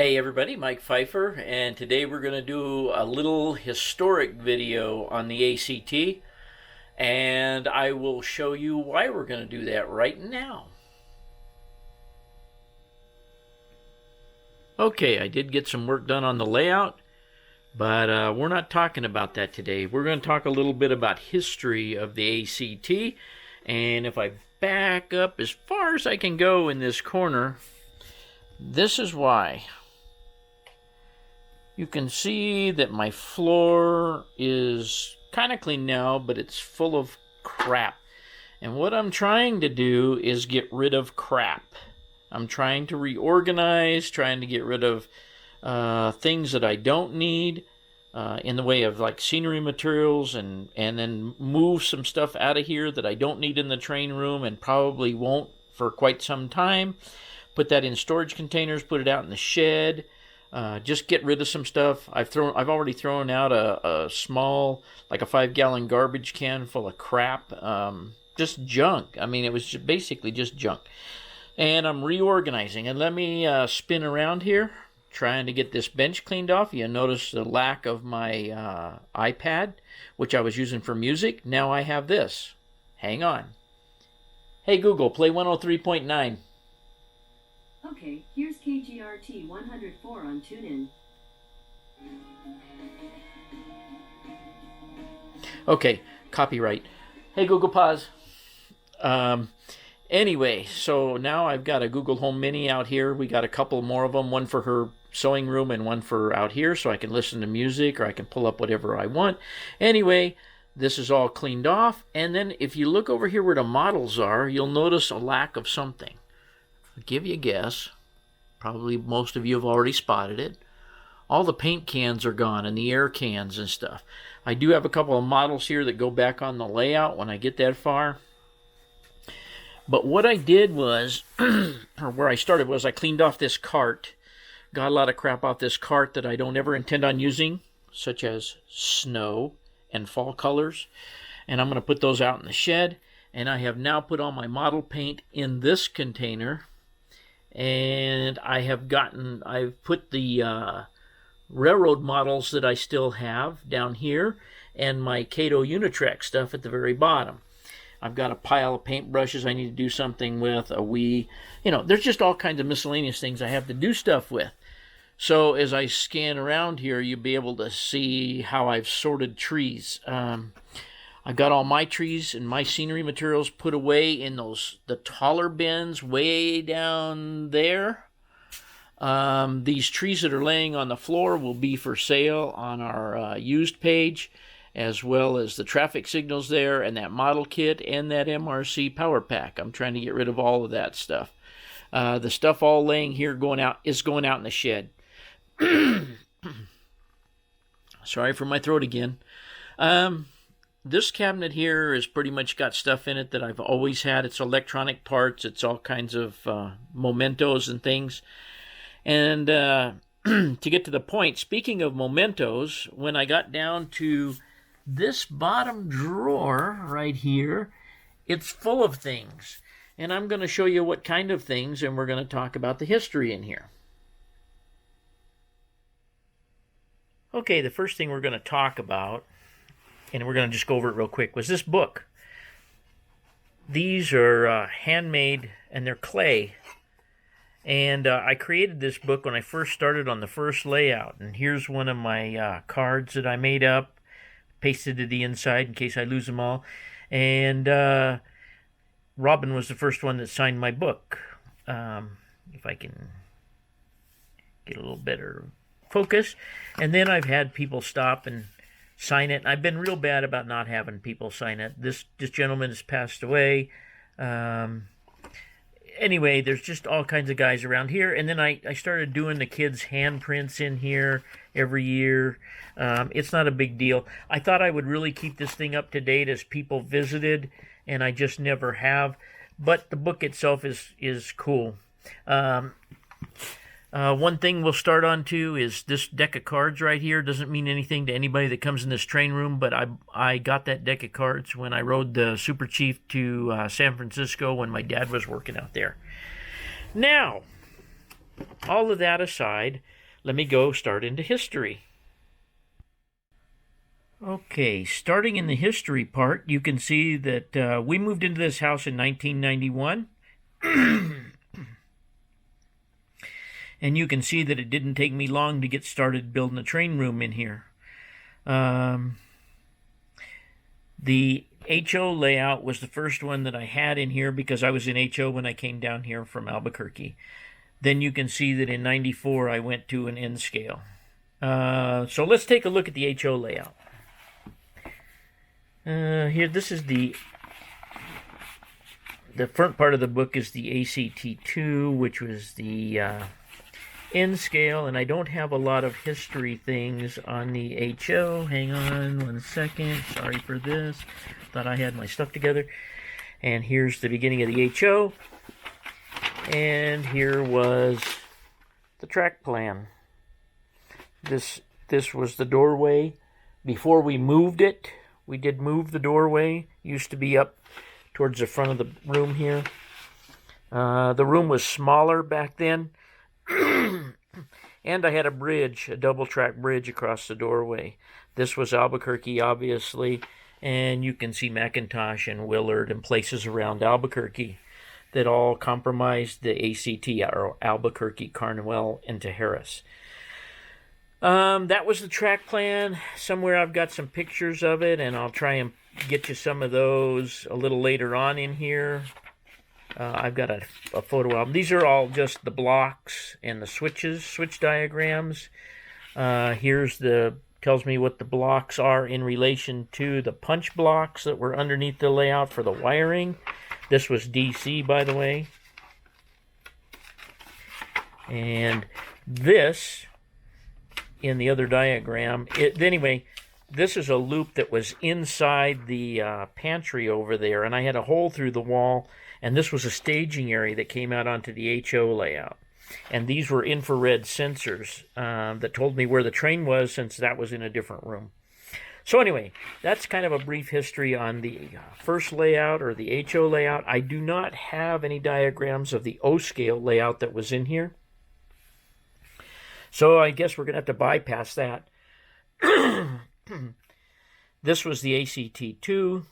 Hey everybody, Mike Pfeiffer, and today we're going to do a little historic video on the ACT, and I will show you why we're going to do that right now. Okay, I did get some work done on the layout, but we're not talking about that today. We're going to talk a little bit about history of the ACT, and if I back up as far as I can go in this corner, this is why. You can see that my floor is kind of clean now, but it's full of crap. And what I'm trying to do is get rid of crap. I'm trying to reorganize, trying to get rid of things that I don't need in the way of like scenery materials, and then move some stuff out of here that I don't need in the train room and probably won't for quite some time. Put that in storage containers, put it out in the shed. Just get rid of some stuff. I've already thrown out a small, like a 5-gallon garbage can full of crap, just junk. I mean, it was basically just junk. And I'm reorganizing. And let me spin around here, trying to get this bench cleaned off. You notice the lack of my iPad, which I was using for music. Now I have this. Hang on. Hey Google, play 103.9. Okay, here's KGRT 104 on TuneIn. Okay, copyright. Hey Google, pause. Anyway, so now I've got a Google Home Mini out here. We got a couple more of them, one for her sewing room and one for out here, so I can listen to music or I can pull up whatever I want. Anyway, this is all cleaned off. And then if you look over here where the models are, you'll notice a lack of something. I'll give you a guess. Probably most of you have already spotted it. All the paint cans are gone and the air cans and stuff. I do have a couple of models here that go back on the layout when I get that far. But what I did was, or where I started was, I cleaned off this cart. Got a lot of crap off this cart that I don't ever intend on using, such as snow and fall colors. And I'm going to put those out in the shed. And I have now put all my model paint in this container. And I've put the railroad models that I still have down here, and my Cato Unitrek stuff at the very bottom. I've got a pile of paintbrushes I need to do something with, there's just all kinds of miscellaneous things I have to do stuff with. So as I scan around here, you'll be able to see how I've sorted trees. I've got all my trees and my scenery materials put away in the taller bins way down there. These trees that are laying on the floor will be for sale on our used page, as well as the traffic signals there and that model kit and that MRC power pack. I'm trying to get rid of all of that stuff. The stuff all laying here is going out in the shed. Sorry for my throat again. This cabinet here has pretty much got stuff in it that I've always had. It's electronic parts. It's all kinds of mementos and things. And to get to the point, speaking of mementos, when I got down to this bottom drawer right here, it's full of things. And I'm going to show you what kind of things, and we're going to talk about the history in here. Okay, the first thing we're going to talk about, and we're going to just go over it real quick, was this book. These are handmade, and they're clay. And I created this book when I first started on the first layout. And here's one of my cards that I made up, pasted to the inside in case I lose them all. And Robin was the first one that signed my book. If I can get a little better focus. And then I've had people stop and sign it. I've been real bad about not having people sign it. This gentleman has passed away. Anyway, there's just all kinds of guys around here. And then I started doing the kids' handprints in here every year. It's not a big deal. I thought I would really keep this thing up to date as people visited, and I just never have. But the book itself is cool. One thing we'll start on to is this deck of cards right here. Doesn't mean anything to anybody that comes in this train room, but I got that deck of cards when I rode the Super Chief to San Francisco when my dad was working out there. Now, all of that aside, let me go start into history. Okay, starting in the history part, you can see that we moved into this house in 1991. And you can see that it didn't take me long to get started building a train room in here. The HO layout was the first one that I had in here because I was in HO when I came down here from Albuquerque. Then you can see that in 94 I went to an N scale. So let's take a look at the HO layout. Here, this is the front part of the book is the ACT2, which was the N scale, and I don't have a lot of history things on the HO. Hang on one second. Sorry for this. Thought I had my stuff together. And here's the beginning of the HO. And here was the track plan. This was the doorway. Before we moved it, we did move the doorway. Used to be up towards the front of the room here. The room was smaller back then. And I had a bridge, a double-track bridge across the doorway. This was Albuquerque, obviously, and you can see McIntosh and Willard and places around Albuquerque that all comprised the ACT, or Albuquerque Carnuel Tijeras. That was the track plan. Somewhere I've got some pictures of it, and I'll try and get you some of those a little later on in here. I've got a photo album. These are all just the blocks and the switch diagrams. Here's tells me what the blocks are in relation to the punch blocks that were underneath the layout for the wiring. This was DC, by the way. And this, in the other diagram, anyway, this is a loop that was inside the pantry over there, and I had a hole through the wall. And this was a staging area that came out onto the HO layout. And these were infrared sensors that told me where the train was, since that was in a different room. So anyway, that's kind of a brief history on the first layout, or the HO layout. I do not have any diagrams of the O scale layout that was in here. So I guess we're going to have to bypass that. This was the ACT2.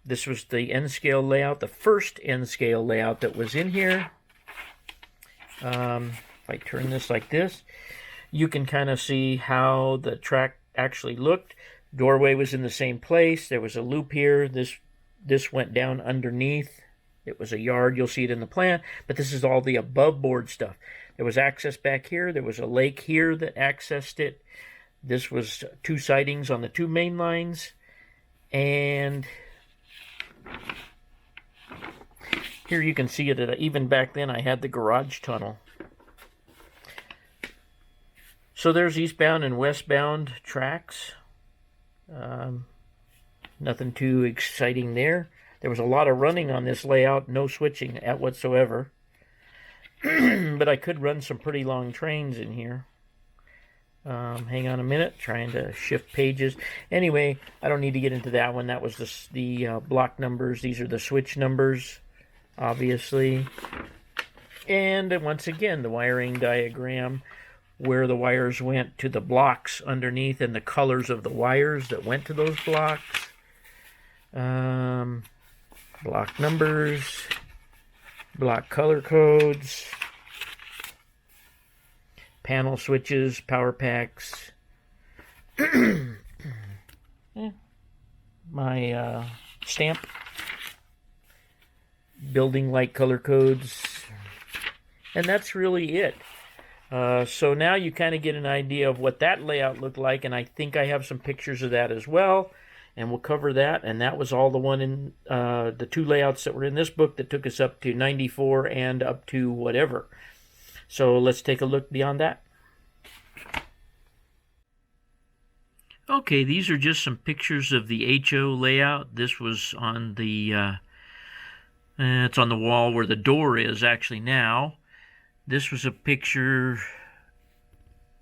This was the N-scale layout, the first N-scale layout that was in here. If I turn this like this, you can kind of see how the track actually looked. Doorway was in the same place. There was a loop here. This went down underneath. It was a yard. You'll see it in the plan. But this is all the above board stuff. There was access back here. There was a lake here that accessed it. This was 2 sidings on the 2 main lines. And here you can see it. Even back then I had the garage tunnel. So there's eastbound and westbound tracks. Nothing too exciting there. There was a lot of running on this layout, no switching whatsoever. But I could run some pretty long trains in here. Hang on a minute, trying to shift pages. Anyway, I don't need to get into that one. That was the block numbers. These are the switch numbers, obviously. And once again, the wiring diagram, where the wires went to the blocks underneath, and the colors of the wires that went to those blocks. Block numbers, block color codes, panel switches, power packs. My stamp, building light color codes, and that's really it. So now you kind of get an idea of what that layout looked like, and I think I have some pictures of that as well, and we'll cover that. And that was all the one in the 2 layouts that were in this book that took us up to 94 and up to whatever. So let's take a look beyond that. Okay, these are just some pictures of the HO layout. This was on the, it's on the wall where the door is actually now. This was a picture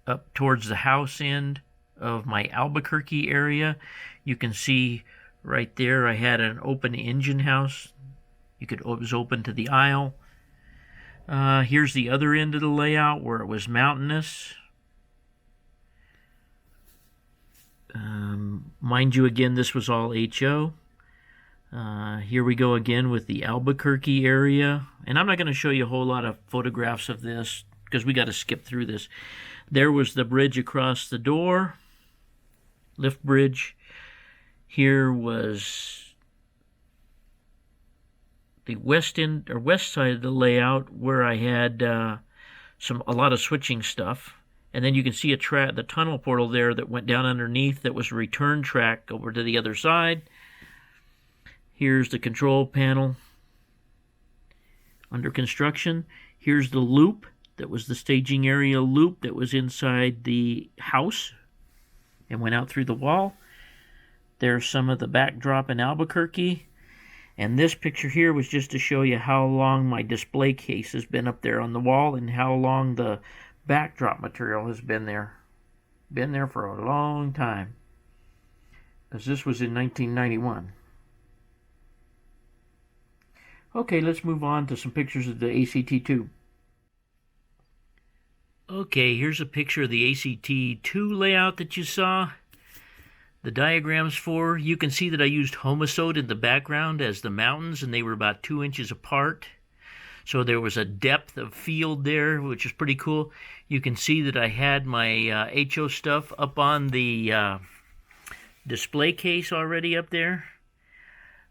up towards the house end of my Albuquerque area. You can see right there I had an open engine house. It was open to the aisle. Here's the other end of the layout where it was mountainous. Mind you, again, this was all HO. Here we go again with the Albuquerque area. And I'm not going to show you a whole lot of photographs of this because we got to skip through this. There was the bridge across the door, lift bridge. Here was the west end or west side of the layout where I had a lot of switching stuff. And then you can see the tunnel portal there that went down underneath that was a return track over to the other side. Here's the control panel under construction. Here's the loop that was the staging area loop that was inside the house and went out through the wall. There's some of the backdrop in Albuquerque. And this picture here was just to show you how long my display case has been up there on the wall and how long the backdrop material has been there. Been there for a long time. Because this was in 1991. Okay, let's move on to some pictures of the ACT2. Okay, here's a picture of the ACT2 layout that you saw. The diagrams for, you can see that I used Homosode in the background as the mountains, and they were about 2 inches apart. So there was a depth of field there, which is pretty cool. You can see that I had my HO stuff up on the display case already up there.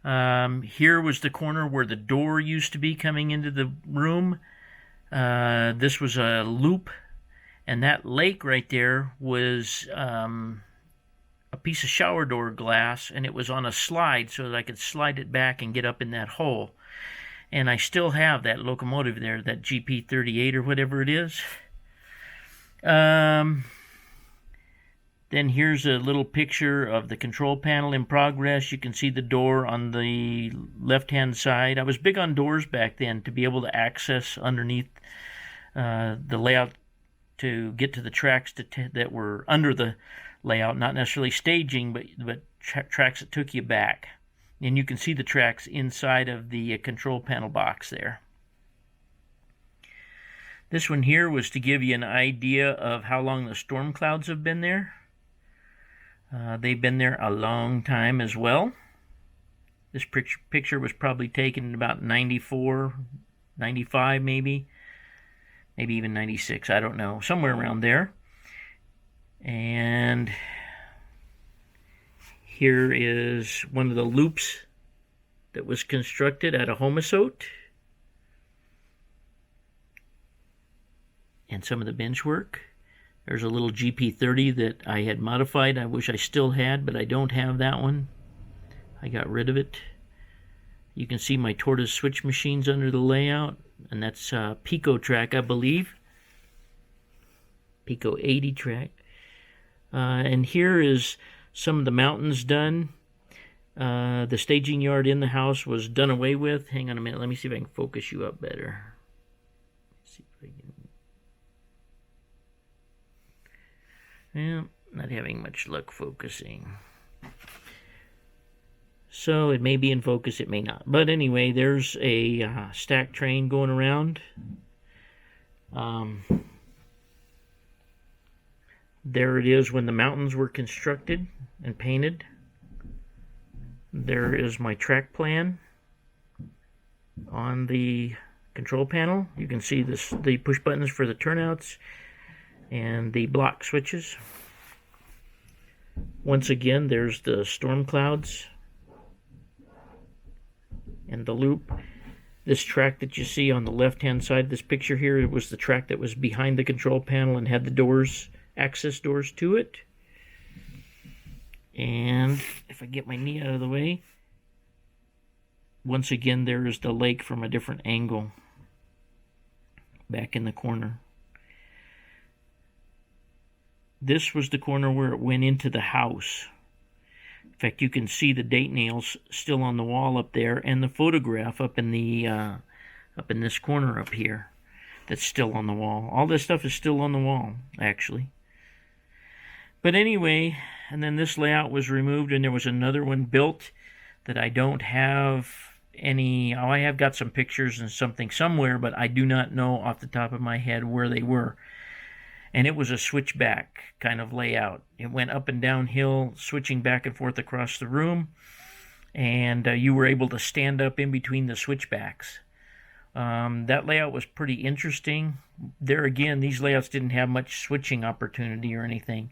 Here was the corner where the door used to be coming into the room. This was a loop, and that lake right there was a piece of shower door glass, and it was on a slide so that I could slide it back and get up in that hole. And I still have that locomotive there, that GP38 or whatever it is. Then here's a little picture of the control panel in progress. You can see the door on the left-hand side. I was big on doors back then to be able to access underneath the layout to get to the tracks that were under the layout, not necessarily staging, but tracks that took you back. And you can see the tracks inside of the control panel box there. This one here was to give you an idea of how long the storm clouds have been there. They've been there a long time as well. This picture was probably taken in about 94, 95 maybe even 96, I don't know, somewhere around there. And here is one of the loops that was constructed out of Homosode. And some of the bench work. There's a little GP30 that I had modified. I wish I still had, but I don't have that one. I got rid of it. You can see my tortoise switch machines under the layout, and that's Pico track, I believe. Pico 80 track. And here is some of the mountains done. The staging yard in the house was done away with. Hang on a minute. Let me see if I can focus you up better. Let's see if I can. Well, not having much luck focusing. So it may be in focus, it may not. But anyway, there's a stack train going around. There it is when the mountains were constructed and painted. There is my track plan on the control panel. You can see the push buttons for the turnouts and the block switches. Once again, there's the storm clouds and the loop. This track that you see on the left-hand side of this picture here, it was the track that was behind the control panel and had the doors, access doors to it. And if I get my knee out of the way, once again, there is the lake from a different angle back in the corner. This was the corner where it went into the house. In fact, you can see the date nails still on the wall up there, and the photograph up in this corner up here that's still on the wall. All this stuff is still on the wall, actually. But anyway, and then this layout was removed, and there was another one built that I don't have any. Oh, I have got some pictures and something somewhere, but I do not know off the top of my head where they were. And it was a switchback kind of layout. It went up and downhill, switching back and forth across the room, and you were able to stand up in between the switchbacks. That layout was pretty interesting. There again, these layouts didn't have much switching opportunity or anything.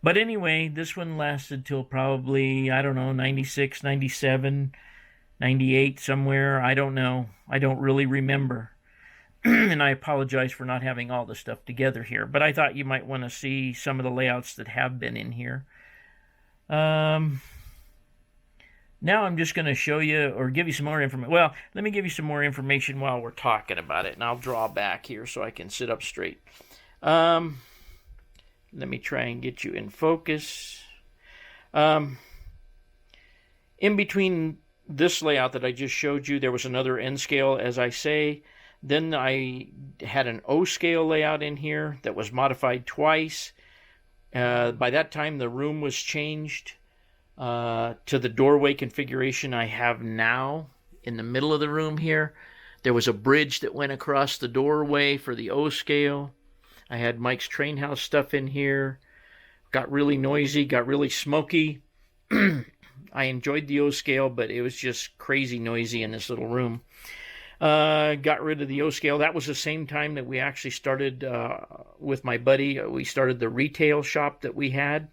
But anyway, this one lasted till probably, I don't know, 96, 97, 98, somewhere. I don't know. I don't really remember. And I apologize for not having all the stuff together here. But I thought you might want to see some of the layouts that have been in here. Now I'm just going to show you or give you some more information. Well, let me give you some more information while we're talking about it. And I'll draw back here so I can sit up straight. Let me try and get you in focus. In between this layout that I just showed you, there was another N scale, as I say. Then I had an O scale layout in here that was modified twice. By that time, the room was changed to the doorway configuration I have now in the middle of the room here. There was a bridge that went across the doorway for the O scale. I had Mike's Train House stuff in here. Got really noisy, got really smoky. I enjoyed the O scale, but it was just crazy noisy in this little room. Got rid of the O scale. That was the same time that we actually started with my buddy. We started the retail shop that we had.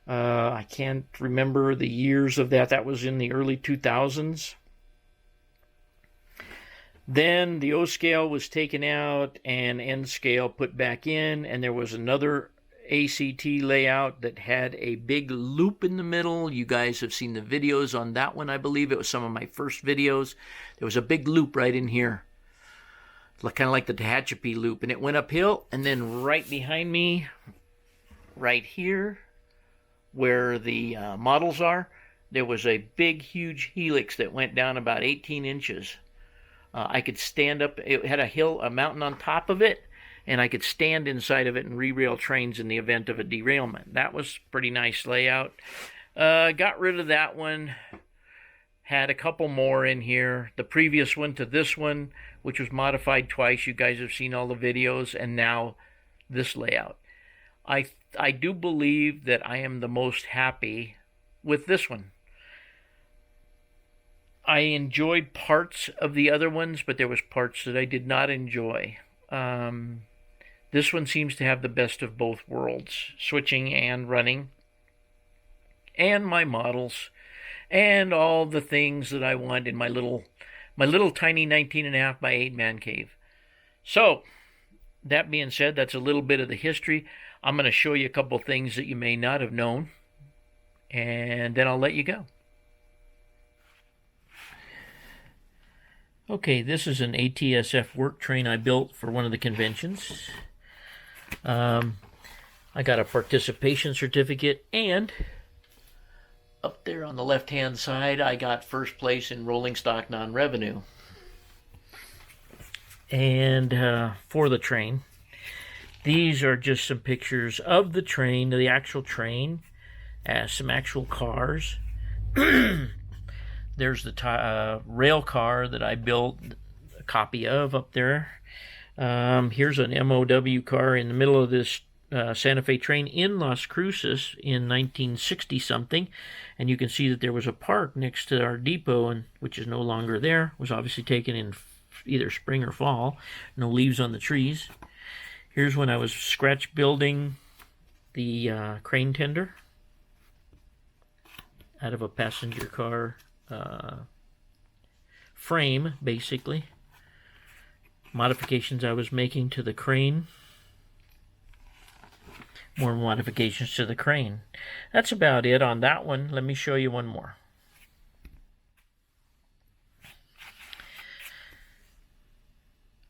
I can't remember the years of that. That was in the early 2000s. Then the O scale was taken out and N scale put back in, and there was another ACT layout that had a big loop in the middle. You guys have seen the videos on that one, I believe. It was some of my first videos. There was a big loop right in here, kind of like the Tehachapi loop, and it went uphill, and then right behind me, right here, where the models are, there was a big, huge helix that went down about 18 inches. I could stand up. It had a mountain on top of it, and I could stand inside of it and re-rail trains in the event of a derailment. That was a pretty nice layout. Got rid of that one. Had a couple more in here. The previous one to this one, which was modified twice. You guys have seen all the videos, and now this layout. I do believe that I am the most happy with this one. I enjoyed parts of the other ones, but there was parts that I did not enjoy. This one seems to have the best of both worlds, switching and running, and my models, and all the things that I want in my little tiny 19.5 by 8 man cave. So, that being said, that's a little bit of the history. I'm going to show you a couple things that you may not have known, and then I'll let you go. Okay, this is an ATSF work train I built for one of the conventions. I got a participation certificate, and up there on the left-hand side, I got first place in rolling stock non-revenue. And for the train, these are just some pictures of the train, the actual train, some actual cars. There's the rail car that I built a copy of up there. Here's an MOW car in the middle of this Santa Fe train in Las Cruces in 1960-something. And you can see that there was a park next to our depot, which is no longer there. It was obviously taken in either spring or fall. No leaves on the trees. Here's when I was scratch building the crane tender out of a passenger car frame, basically. Modifications I was making to the crane. More modifications to the crane. That's about it on that one. Let me show you one more.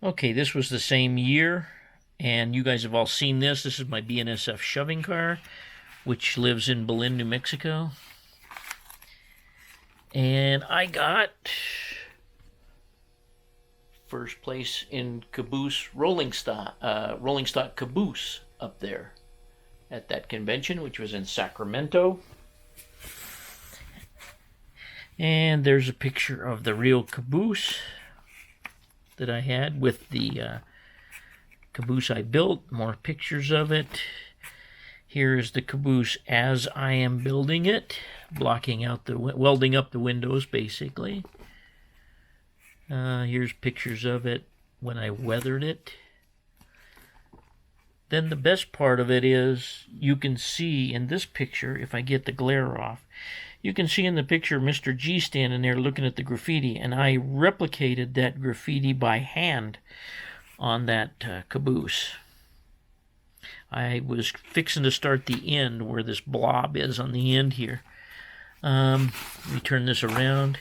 Okay, this was the same year, and you guys have all seen this. This is my BNSF shoving car, which lives in Belen, New Mexico. And I got first place in caboose rolling stock caboose up there at that convention, which was in Sacramento. And there's a picture of the real caboose that I had with the caboose I built. More pictures of it. Here is the caboose as I am building it, blocking out the welding up the windows basically. Here's pictures of it when I weathered it. Then the best part of it is you can see in this picture, if I get the glare off, you can see in the picture Mr. G standing there looking at the graffiti, and I replicated that graffiti by hand on that caboose. I was fixing to start the end where this blob is on the end here. Let me turn this around.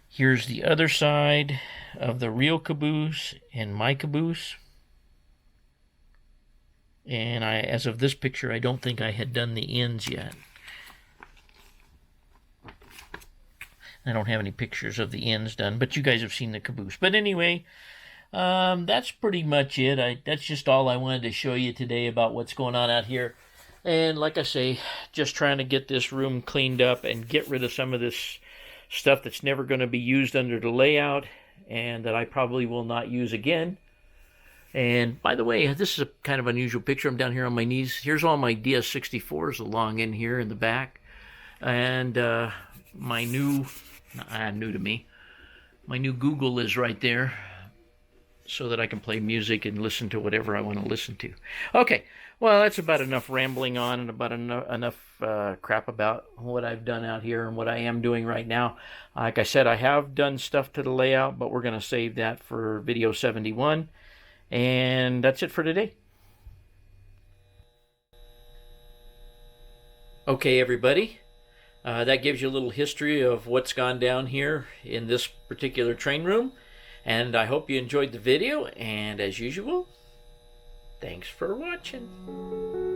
Here's the other side of the real caboose and my caboose. And as of this picture, I don't think I had done the ends yet. I don't have any pictures of the ends done, but you guys have seen the caboose. But anyway, that's pretty much it. That's just all I wanted to show you today about what's going on out here. And like I say, just trying to get this room cleaned up and get rid of some of this stuff that's never going to be used under the layout and that I probably will not use again. And by the way, this is a kind of unusual picture. I'm down here on my knees. Here's all my DS64s along in here in the back. And my new, new to me, my new Google is right there so that I can play music and listen to whatever I want to listen to. Okay, well, that's about enough rambling on and about enough crap about what I've done out here and what I am doing right now. Like I said, I have done stuff to the layout, but we're going to save that for video 71. And that's it for today. Okay, everybody. That gives you a little history of what's gone down here in this particular train room. And I hope you enjoyed the video. And as usual, thanks for watching.